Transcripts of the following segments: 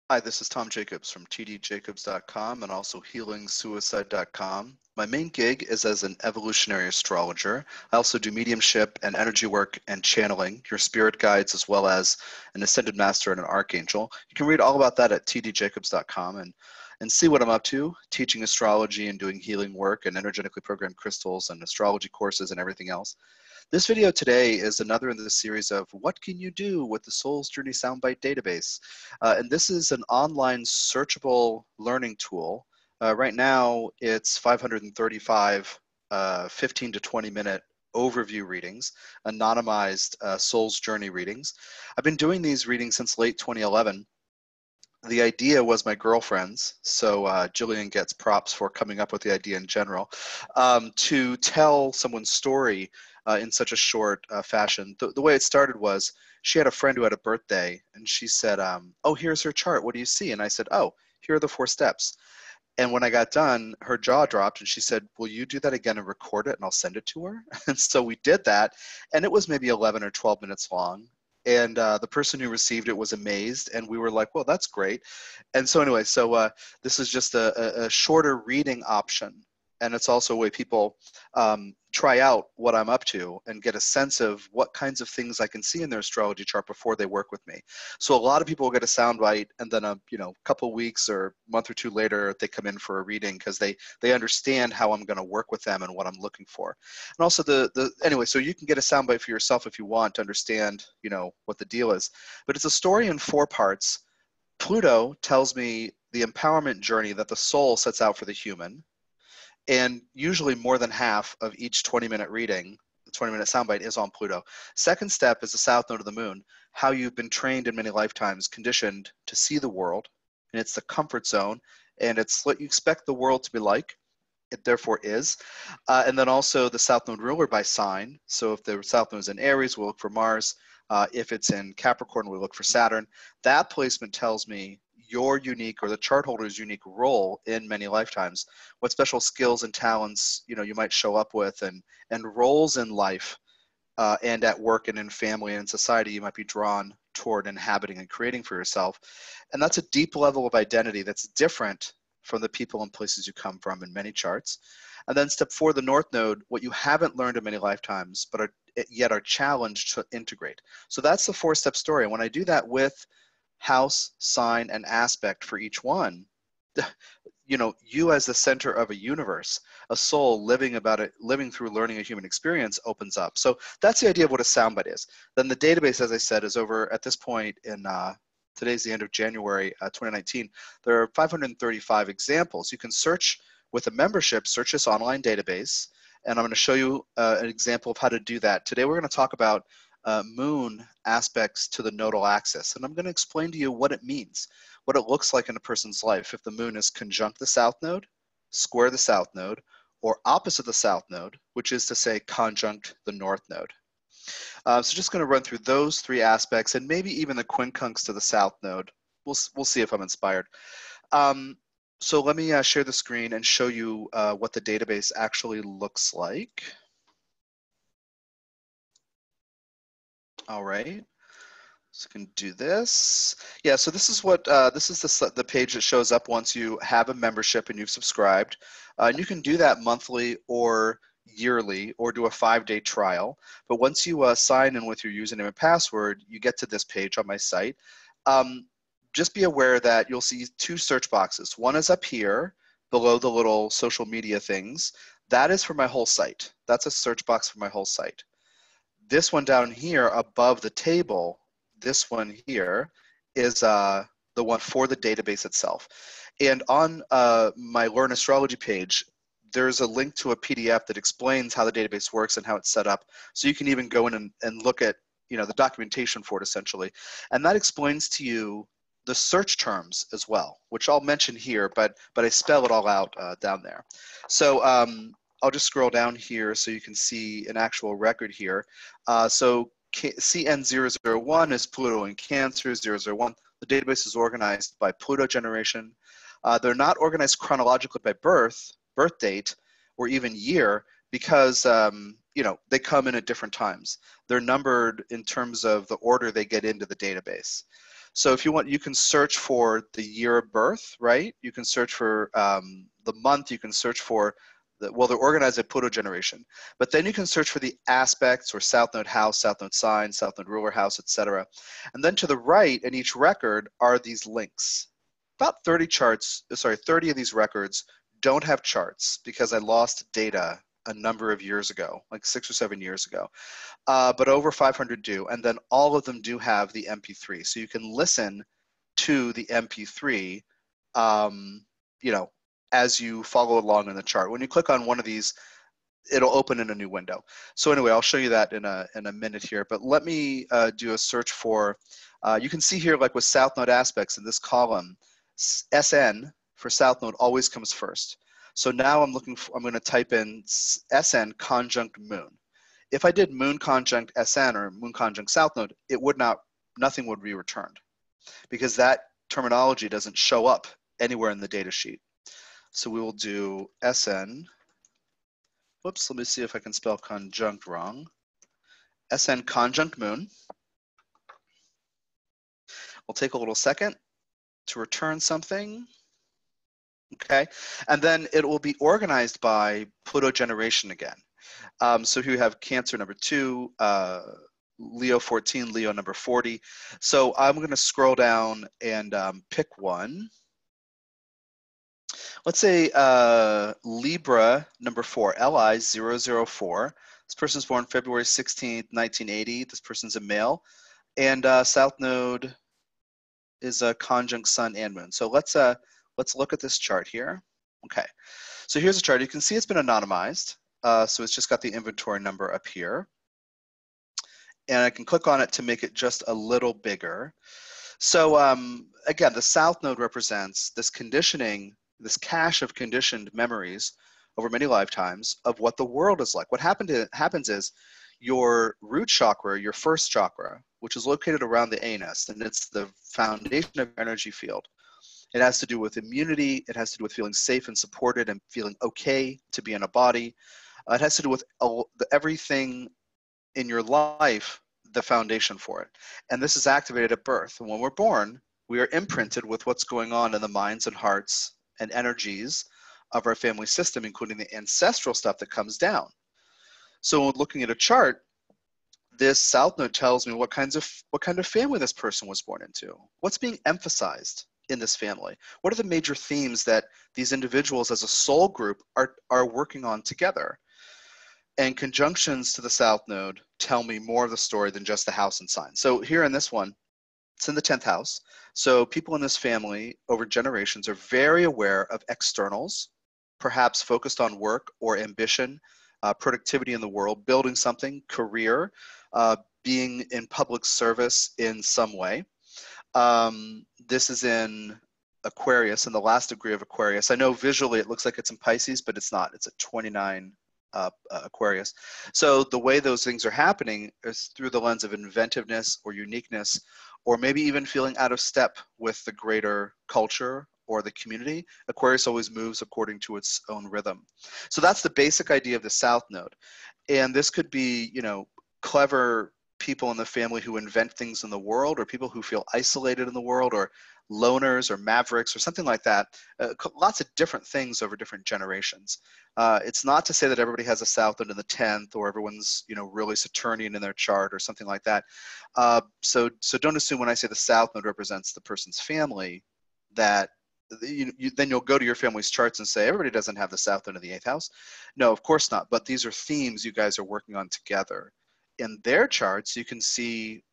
Hi, this is Tom Jacobs from tdjacobs.com and also healingsuicide.com. My main gig is as an evolutionary astrologer. I also do mediumship and energy work and channeling, your spirit guides, as well as an ascended master and an archangel. You can read all about that at tdjacobs.com and see what I'm up to, teaching astrology and doing healing work and energetically programmed crystals and astrology courses and everything else. This video today is another in the series of what can you do with the Soul's Journey Soundbite database? And this is an online searchable learning tool. Right now, it's 535 15 to 20 minute overview readings, anonymized Soul's Journey readings. I've been doing these readings since late 2011. The idea was my girlfriend's, so Jillian gets props for coming up with the idea in general, to tell someone's story in such a short fashion. The way it started was she had a friend who had a birthday, and she said, oh, here's her chart. What do you see? And I said, oh, here are the 4 steps. And when I got done, her jaw dropped, and she said, will you do that again and record it, and I'll send it to her? And so we did that, and it was maybe 11 or 12 minutes long. And the person who received it was amazed, and we were like, well, that's great. And so anyway, so this is just a shorter reading option. And it's also a way people try out what I'm up to and get a sense of what kinds of things I can see in their astrology chart before they work with me. So a lot of people will get a soundbite, and then a couple of weeks or a month or two later, they come in for a reading because they understand how I'm going to work with them and what I'm looking for. And also anyway, so you can get a soundbite for yourself if you want to understand, what the deal is. But it's a story in 4 parts. Pluto tells me the empowerment journey that the soul sets out for the human. And usually more than half of each 20-minute reading, the 20-minute soundbite, is on Pluto. Second step is the south node of the moon, how you've been trained in many lifetimes, conditioned to see the world. And it's the comfort zone, and it's what you expect the world to be like. It therefore is. And then also the south node ruler by sign. So if the south node is in Aries, we'll look for Mars. If it's in Capricorn, we look for Saturn. That placement tells me your unique, or the chart holder's unique role in many lifetimes, what special skills and talents you might show up with, and roles in life and at work and in family and in society you might be drawn toward inhabiting and creating for yourself. And that's a deep level of identity that's different from the people and places you come from in many charts. And then step 4, the north node, what you haven't learned in many lifetimes but yet are challenged to integrate. So that's the 4-step story. And when I do that with house, sign, and aspect for each one, you as the center of a universe, a soul living through learning a human experience, opens up. So that's the idea of what a soundbite is. Then the database, as I said, is over at this point in today's the end of January 2019. There are 535 examples. You can search with a membership, search this online database, and I'm going to show you an example of how to do that. Today we're going to talk about moon aspects to the nodal axis, and I'm going to explain to you what it means, what it looks like in a person's life if the moon is conjunct the south node, square the south node, or opposite the south node, which is to say conjunct the north node. So just going to run through those 3 aspects and maybe even the quincunx to the south node. We'll see if I'm inspired. So let me share the screen and show you what the database actually looks like. All right. So you can do this. Yeah, so this is what this is the page that shows up once you have a membership and you've subscribed. And you can do that monthly or yearly, or do a 5-day trial. But once you sign in with your username and password, you get to this page on my site. Just be aware that you'll see 2 search boxes. One is up here below the little social media things. That is for my whole site. That's a search box for my whole site. This one down here above the table, this one here, is the one for the database itself. And on my Learn Astrology page, there's a link to a PDF that explains how the database works and how it's set up. So you can even go in and look at the documentation for it, essentially. And that explains to you the search terms as well, which I'll mention here, but I spell it all out down there. So I'll just scroll down here so you can see an actual record here. So CN001 is Pluto in Cancer, 001. The database is organized by Pluto generation. They're not organized chronologically by birth date, or even year, because they come in at different times. They're numbered in terms of the order they get into the database. So if you want, you can search for the year of birth, right? You can search for the month, you can search for, well, they're organized at Pluto generation, but then you can search for the aspects or South Node house, South Node sign, South Node ruler house, etc. And then to the right in each record are these links. About 30 charts, sorry, 30 of these records don't have charts because I lost data a number of years ago, like 6 or 7 years ago. But over 500 do, and then all of them do have the MP3. So you can listen to the MP3, you know, as you follow along in the chart. When you click on one of these, it'll open in a new window. So anyway, I'll show you that in a minute here, but let me do a search for, you can see here, like with South Node aspects in this column, SN for South Node always comes first. So now I'm going to type in SN conjunct Moon. If I did Moon conjunct SN or Moon conjunct South Node, it would not, nothing would be returned because that terminology doesn't show up anywhere in the data sheet. So we will do SN, whoops, let me see if I can spell conjunct wrong. SN conjunct Moon. We'll take a little second to return something. Okay, and then it will be organized by Pluto generation again. So here you have Cancer number 2, Leo 14, Leo number 40. So I'm going to scroll down and pick one. Let's say Libra number 4, LI004. This person's born February 16th, 1980. This person's a male. And South Node is a conjunct Sun and Moon. So let's look at this chart here. Okay, so here's a chart. You can see it's been anonymized. So it's just got the inventory number up here. And I can click on it to make it just a little bigger. So again, the South Node represents this conditioning, this cache of conditioned memories over many lifetimes of what the world is like. What happens is your root chakra, your first chakra, which is located around the anus, and it's the foundation of your energy field. It has to do with immunity. It has to do with feeling safe and supported and feeling okay to be in a body. It has to do with everything in your life, the foundation for it. And this is activated at birth. And when we're born, we are imprinted with what's going on in the minds and hearts and energies of our family system, including the ancestral stuff that comes down. So when looking at a chart, this South Node tells me what kind of family this person was born into. What's being emphasized in this family? What are the major themes that these individuals as a soul group are working on together? And conjunctions to the South Node tell me more of the story than just the house and sign. So here in this one, it's in the 10th house. So people in this family over generations are very aware of externals, perhaps focused on work or ambition, productivity in the world, building something, career, being in public service in some way. This is in Aquarius, in the last degree of Aquarius. I know visually it looks like it's in Pisces, but it's not. It's at 29 Aquarius. So the way those things are happening is through the lens of inventiveness or uniqueness, or maybe even feeling out of step with the greater culture or the community. Aquarius always moves according to its own rhythm. So that's the basic idea of the South Node. And this could be, you know, clever people in the family who invent things in the world, or people who feel isolated in the world, or loners or mavericks or something like that. Lots of different things over different generations. It's not to say that everybody has a South Node in the 10th, or everyone's, you know, really Saturnian in their chart or something like that. So don't assume when I say the South Node represents the person's family that then you'll go to your family's charts and say everybody doesn't have the South Node in the 8th house. No, of course not. But these are themes you guys are working on together. In their charts, you can see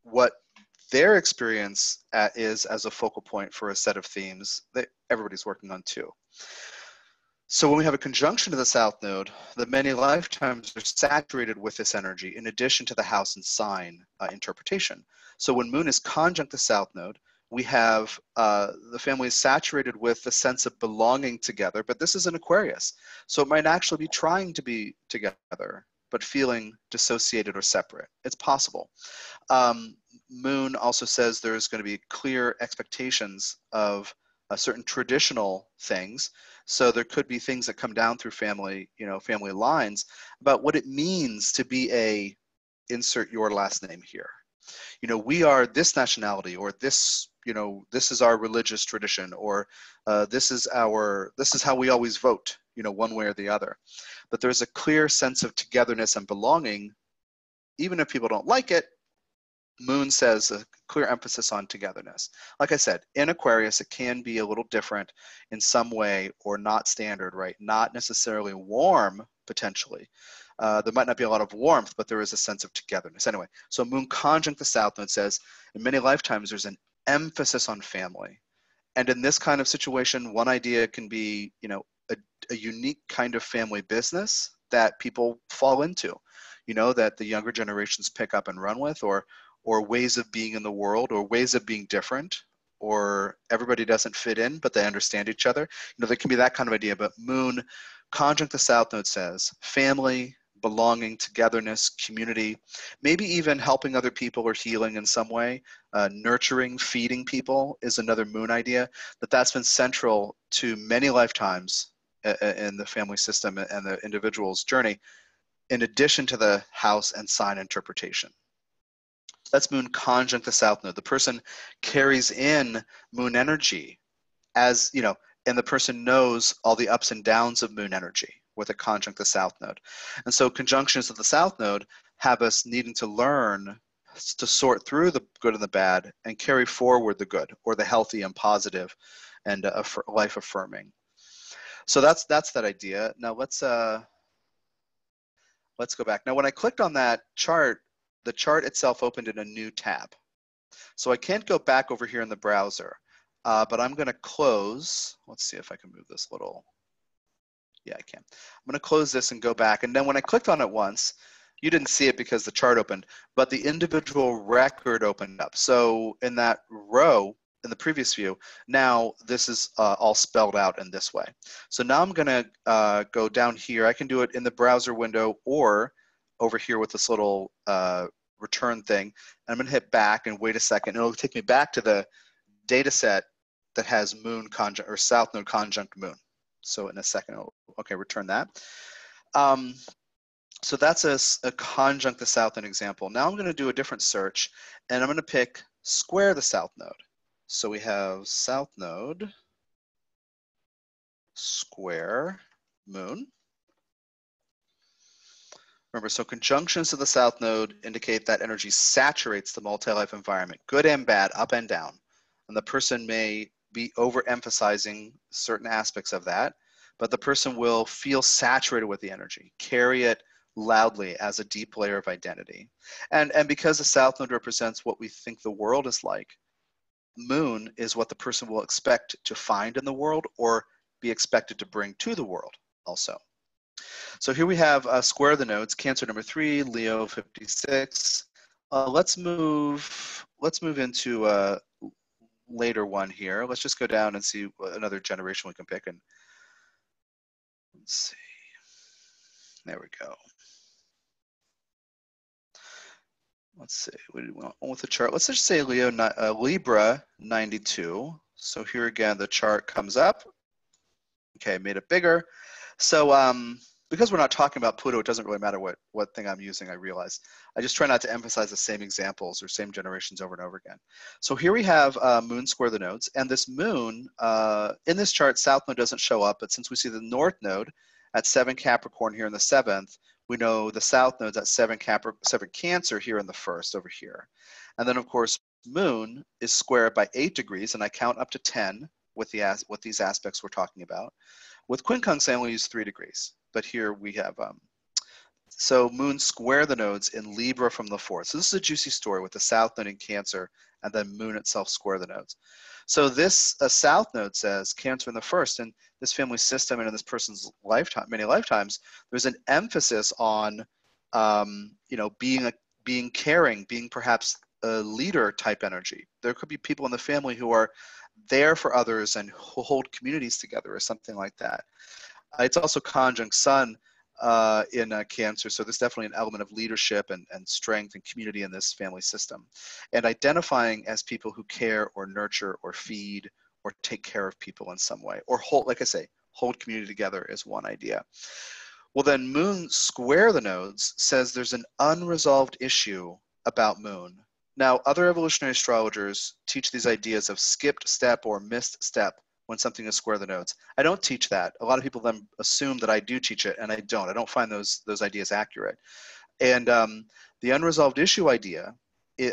what their experience is as a focal point for a set of themes that everybody's working on too. So when we have a conjunction to the South Node, the many lifetimes are saturated with this energy in addition to the house and sign interpretation. So when Moon is conjunct the South Node, we have the family is saturated with the sense of belonging together, but this is an Aquarius. So it might actually be trying to be together, but feeling dissociated or separate. It's possible. Moon also says there's going to be clear expectations of certain traditional things. So there could be things that come down through family, you know, family lines about what it means to be a, insert your last name here. You know, we are this nationality, or this, you know, this is our religious tradition, or this is how we always vote, you know, one way or the other. But there's a clear sense of togetherness and belonging, even if people don't like it. Moon says a clear emphasis on togetherness. Like I said, in Aquarius, it can be a little different in some way, or not standard, right? Not necessarily warm, potentially. There might not be a lot of warmth, but there is a sense of togetherness. Anyway, so Moon conjunct the South Node says, in many lifetimes, there's an emphasis on family. And in this kind of situation, one idea can be, you know, a unique kind of family business that people fall into, you know, that the younger generations pick up and run with, or ways of being in the world, or ways of being different, or everybody doesn't fit in, but they understand each other. You know, there can be that kind of idea. But Moon conjunct the South Node says family, belonging, togetherness, community, maybe even helping other people or healing in some way, nurturing, feeding people is another Moon idea. That's been central to many lifetimes in the family system and the individual's journey, in addition to the house and sign interpretation. That's Moon conjunct the South Node. The person carries in Moon energy, as, you know, and the person knows all the ups and downs of Moon energy with a conjunct the South Node. And so conjunctions of the South Node have us needing to learn to sort through the good and the bad and carry forward the good, or the healthy and positive and life affirming. So that's that idea. Now let's go back. Now when I clicked on that chart, the chart itself opened in a new tab. So I can't go back over here in the browser, but I'm going to close. Let's see if I can move this little. Yeah, I can. I'm going to close this and go back. And then when I clicked on it once, you didn't see it because the chart opened, but the individual record opened up. So in that row, in the previous view, now this is all spelled out in this way. So now I'm going to go down here. I can do it in the browser window, or over here with this little return thing. I'm going to hit back and wait a second. It'll take me back to the data set that has Moon conjunct, or South Node conjunct Moon. So in a second, okay, return that. So that's a conjunct the South Node example. Now I'm going to do a different search, and I'm going to pick square the South Node. So we have South Node square Moon. Remember, so conjunctions of the South Node indicate that energy saturates the multi-life environment, good and bad, up and down. And the person may be overemphasizing certain aspects of that, but the person will feel saturated with the energy, carry it loudly as a deep layer of identity. And because the South Node represents what we think the world is like, Moon is what the person will expect to find in the world, or be expected to bring to the world also. So here we have square the nodes, Cancer number 3, Leo 56. Let's move into a later one here. Let's just go down and see another generation we can pick. And let's see. There we go. Let's see. What do we want with the chart? Let's just say Libra 92. So here again, the chart comes up. Okay, made it bigger. So because we're not talking about Pluto, it doesn't really matter what thing I'm using, I realize. I just try not to emphasize the same examples or same generations over and over again. So here we have Moon square the nodes, and this Moon, in this chart, South Node doesn't show up, but since we see the North Node at 7 Capricorn here in the 7th, we know the South Node's at 7 Cancer here in the 1st over here. And then of course, Moon is squared by 8 degrees, and I count up to 10 with these aspects we're talking about. With quincunx, I only use 3 degrees, but here we have, so Moon square the nodes in Libra from the 4th. So this is a juicy story with the South Node in Cancer, and then Moon itself square the nodes. So this South Node says Cancer in the 1st, and this family system and in this person's lifetime, many lifetimes, there's an emphasis on, you know, being caring, being perhaps a leader type energy. There could be people in the family who are there for others and hold communities together or something like that. It's also conjunct Sun in Cancer, so there's definitely an element of leadership and strength and community in this family system. And identifying as people who care or nurture or feed or take care of people in some way, or hold, like I say, hold community together is one idea. Well, then Moon square the nodes says there's an unresolved issue about Moon Now, other evolutionary astrologers teach these ideas of skipped step or missed step when something is square the nodes. I don't teach that. A lot of people then assume that I do teach it, and I don't. I don't find those ideas accurate. And the unresolved issue idea,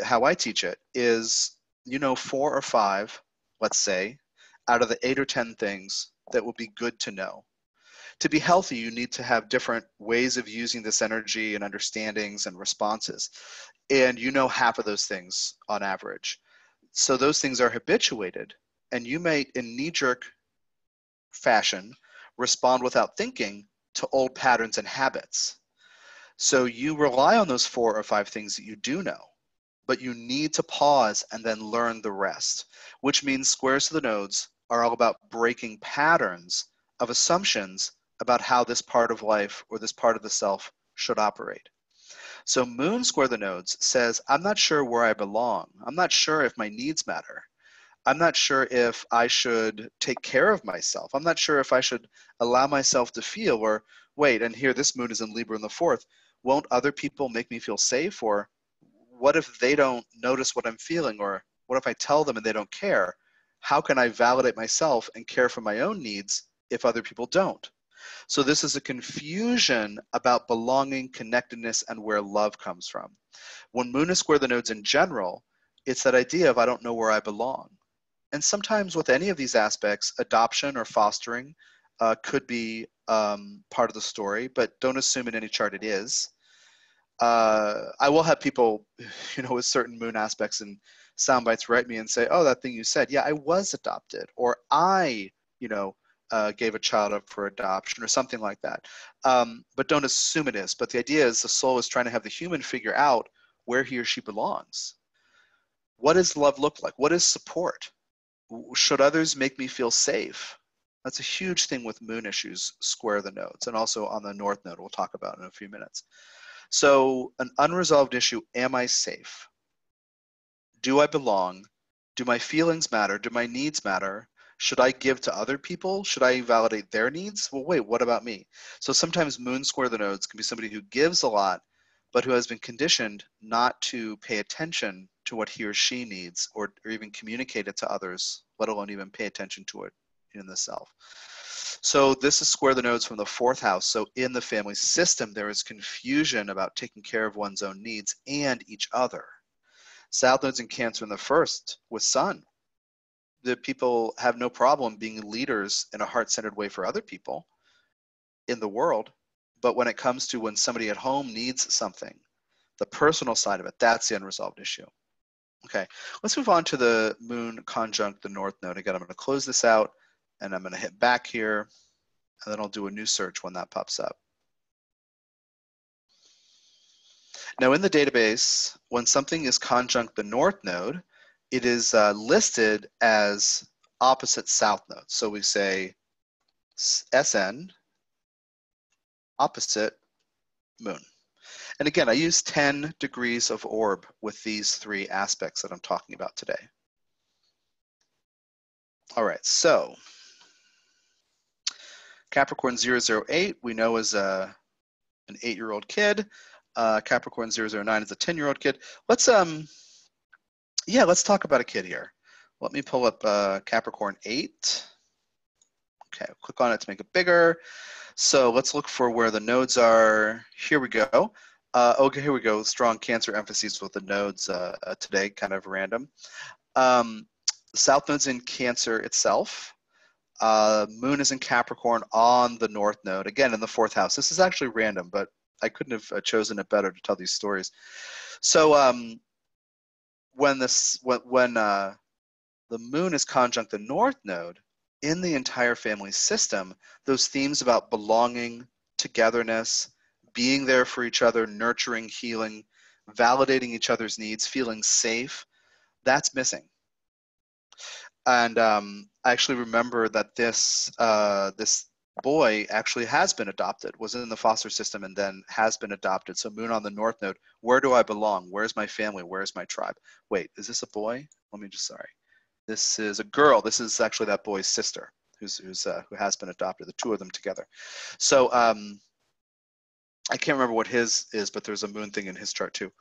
how I teach it, is 4 or 5, let's say, out of the 8 or 10 things that would be good to know. To be healthy, you need to have different ways of using this energy and understandings and responses. And half of those things on average. So those things are habituated, and you may, in knee-jerk fashion, respond without thinking to old patterns and habits. So you rely on those 4 or 5 things that you do know, but you need to pause and then learn the rest, which means squares to the nodes are all about breaking patterns of assumptions about how this part of life or this part of the self should operate. So moon square the nodes says, I'm not sure where I belong. I'm not sure if my needs matter. I'm not sure if I should take care of myself. I'm not sure if I should allow myself to feel, or wait, and here this moon is in Libra in the 4th. Won't other people make me feel safe? Or what if they don't notice what I'm feeling? Or what if I tell them and they don't care? How can I validate myself and care for my own needs if other people don't? So this is a confusion about belonging, connectedness, and where love comes from. When moon is square the nodes in general, it's that idea of I don't know where I belong. And sometimes with any of these aspects, adoption or fostering could be part of the story, but don't assume in any chart it is. I will have people, with certain moon aspects and Soundbites write me and say, oh, that thing you said, yeah, I was adopted, or I, gave a child up for adoption or something like that. But don't assume it is. But the idea is the soul is trying to have the human figure out where he or she belongs. What does love look like? What is support? Should others make me feel safe? That's a huge thing with moon issues, square the nodes, and also on the north node we'll talk about in a few minutes. So an unresolved issue, am I safe? Do I belong? Do my feelings matter? Do my needs matter? Should I give to other people? Should I validate their needs? Well, wait, what about me? So sometimes moon square the nodes can be somebody who gives a lot, but who has been conditioned not to pay attention to what he or she needs, or even communicate it to others, let alone even pay attention to it in the self. So this is square the nodes from the 4th house. So in the family system, there is confusion about taking care of one's own needs and each other. South nodes in Cancer in the 1st with Sun. The people have no problem being leaders in a heart-centered way for other people in the world. But when it comes to when somebody at home needs something, the personal side of it, that's the unresolved issue. Okay, let's move on to the moon conjunct the north node. Again, I'm going to close this out and I'm going to hit back here, and then I'll do a new search when that pops up. Now in the database, when something is conjunct the north node, it is listed as opposite south node. So we say SN opposite moon. And again, I use 10 degrees of orb with these 3 aspects that I'm talking about today. All right, so Capricorn 008 we know is an 8-year-old kid. Capricorn 009 is a 10-year-old kid. Let's talk about a kid here. Let me pull up Capricorn 8. Okay, click on it to make it bigger. So let's look for where the nodes are. Here we go. Okay, here we go. Strong Cancer emphasis with the nodes today, kind of random. South node's in Cancer itself. Moon is in Capricorn on the north node, again in the 4th house. This is actually random, but I couldn't have chosen it better to tell these stories. So when the moon is conjunct the north node, in the entire family system, those themes about belonging, togetherness, being there for each other, nurturing, healing, validating each other's needs, feeling safe, that's missing. And I actually remember that this boy actually has been adopted, was in the foster system and then has been adopted. So moon on the north node, where do I belong? Where's my family? Where's my tribe? Wait, is this a boy? Let me just, sorry. This is a girl. This is actually that boy's sister who has been adopted, the 2 of them together. So I can't remember what his is, but there's a moon thing in his chart too.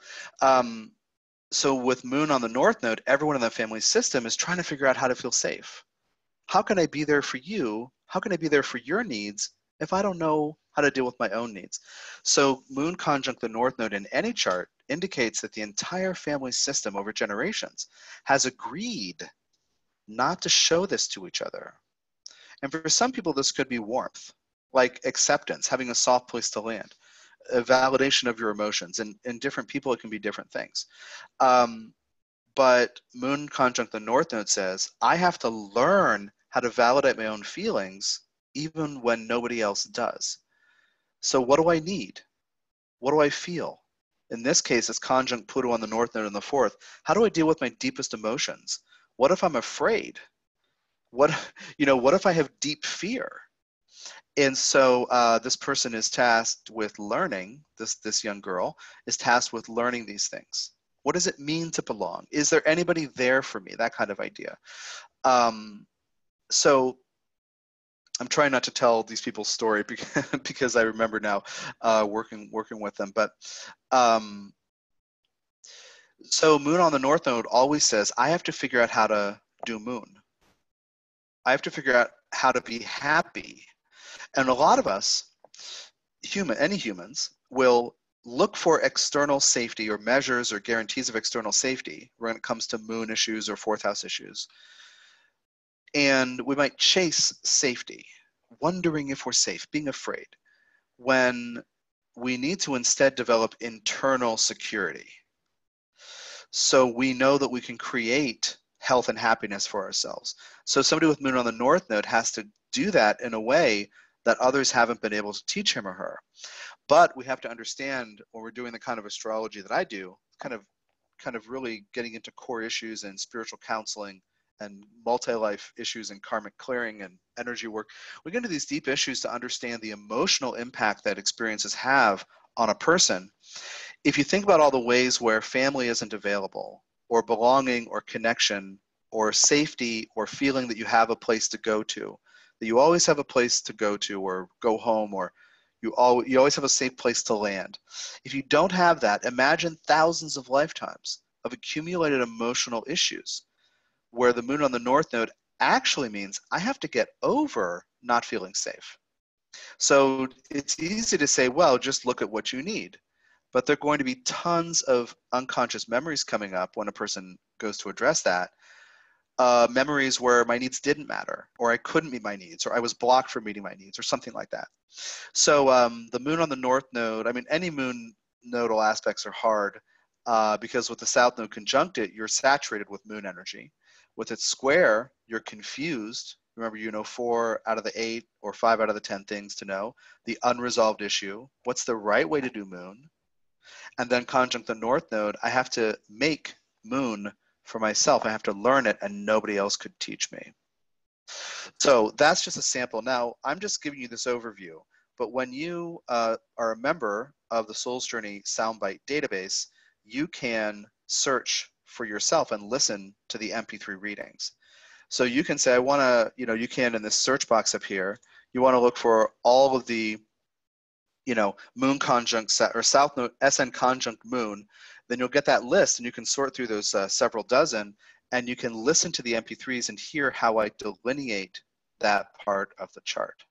So with moon on the north node, everyone in the family system is trying to figure out how to feel safe. How can I be there for you? How can I be there for your needs if I don't know how to deal with my own needs? So moon conjunct the north node in any chart indicates that the entire family system over generations has agreed not to show this to each other. And for some people, this could be warmth, like acceptance, having a soft place to land, a validation of your emotions. And in different people, it can be different things. But moon conjunct the north node says, I have to learn how to validate my own feelings even when nobody else does. So what do I need? What do I feel? In this case, it's conjunct Pluto on the north node and the fourth. How do I deal with my deepest emotions? What if I'm afraid? What, what if I have deep fear? And so this person is tasked with learning, this young girl is tasked with learning these things. What does it mean to belong? Is there anybody there for me? That kind of idea. So I'm trying not to tell these people's story because I remember now working with them. But so moon on the north node always says, I have to figure out how to do moon. I have to figure out how to be happy. And a lot of us, any humans, will look for external safety or measures or guarantees of external safety when it comes to moon issues or fourth house issues. And we might chase safety, wondering if we're safe, being afraid, when we need to instead develop internal security. So we know that we can create health and happiness for ourselves. So somebody with moon on the north node has to do that in a way that others haven't been able to teach him or her. But we have to understand when we're doing the kind of astrology that I do, kind of really getting into core issues and spiritual counseling and multi-life issues and karmic clearing and energy work. We get into these deep issues to understand the emotional impact that experiences have on a person. If you think about all the ways where family isn't available, or belonging or connection or safety or feeling that you have a place to go to, that you always have a place to go to or go home, or you always have a safe place to land. If you don't have that, imagine thousands of lifetimes of accumulated emotional issues where the moon on the north node actually means I have to get over not feeling safe. So it's easy to say, well, just look at what you need. But there are going to be tons of unconscious memories coming up when a person goes to address that. Memories where my needs didn't matter, or I couldn't meet my needs, or I was blocked from meeting my needs, or something like that. So the moon on the north node, I mean, any moon nodal aspects are hard because with the south node conjunct it, you're saturated with moon energy. With its square, you're confused. Remember, 4 out of the 8 or 5 out of the 10 things to know. The unresolved issue. What's the right way to do moon? And then conjunct the north node, I have to make moon for myself. I have to learn it, and nobody else could teach me. So that's just a sample. Now, I'm just giving you this overview, but when you are a member of the Soul's Journey Soundbite database, you can search for yourself and listen to the MP3 readings. So you can say, I want to, you can in this search box up here, you want to look for all of the, moon conjunct or south node SN conjunct moon, then you'll get that list and you can sort through those several dozen, and you can listen to the MP3s and hear how I delineate that part of the chart.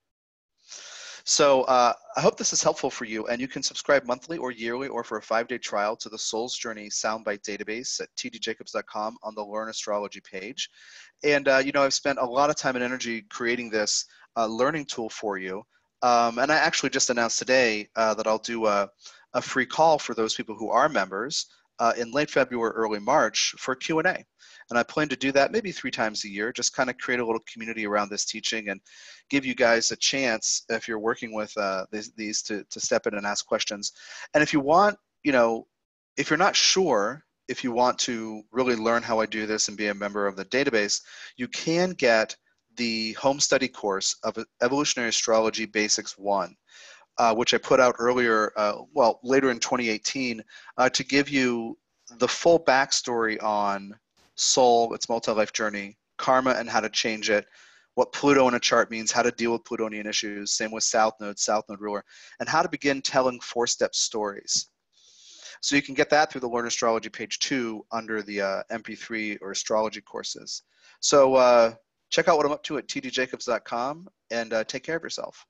So I hope this is helpful for you, and you can subscribe monthly or yearly or for a 5-day trial to the Soul's Journey Soundbite database at tdjacobs.com on the Learn Astrology page. And I've spent a lot of time and energy creating this learning tool for you. And I actually just announced today that I'll do a free call for those people who are members in late February, early March for Q&A. And I plan to do that maybe 3 times a year, just kind of create a little community around this teaching and give you guys a chance, if you're working with these to step in and ask questions. And if you want, if you're not sure, if you want to really learn how I do this and be a member of the database, you can get the home study course of Evolutionary Astrology Basics 1. Which I put out earlier, later in 2018, to give you the full backstory on soul, its multi-life journey, karma and how to change it, what Pluto in a chart means, how to deal with Plutonian issues, same with South Node ruler, and how to begin telling 4-step stories. So you can get that through the Learn Astrology page 2 under the MP3 or astrology courses. So check out what I'm up to at tdjacobs.com and take care of yourself.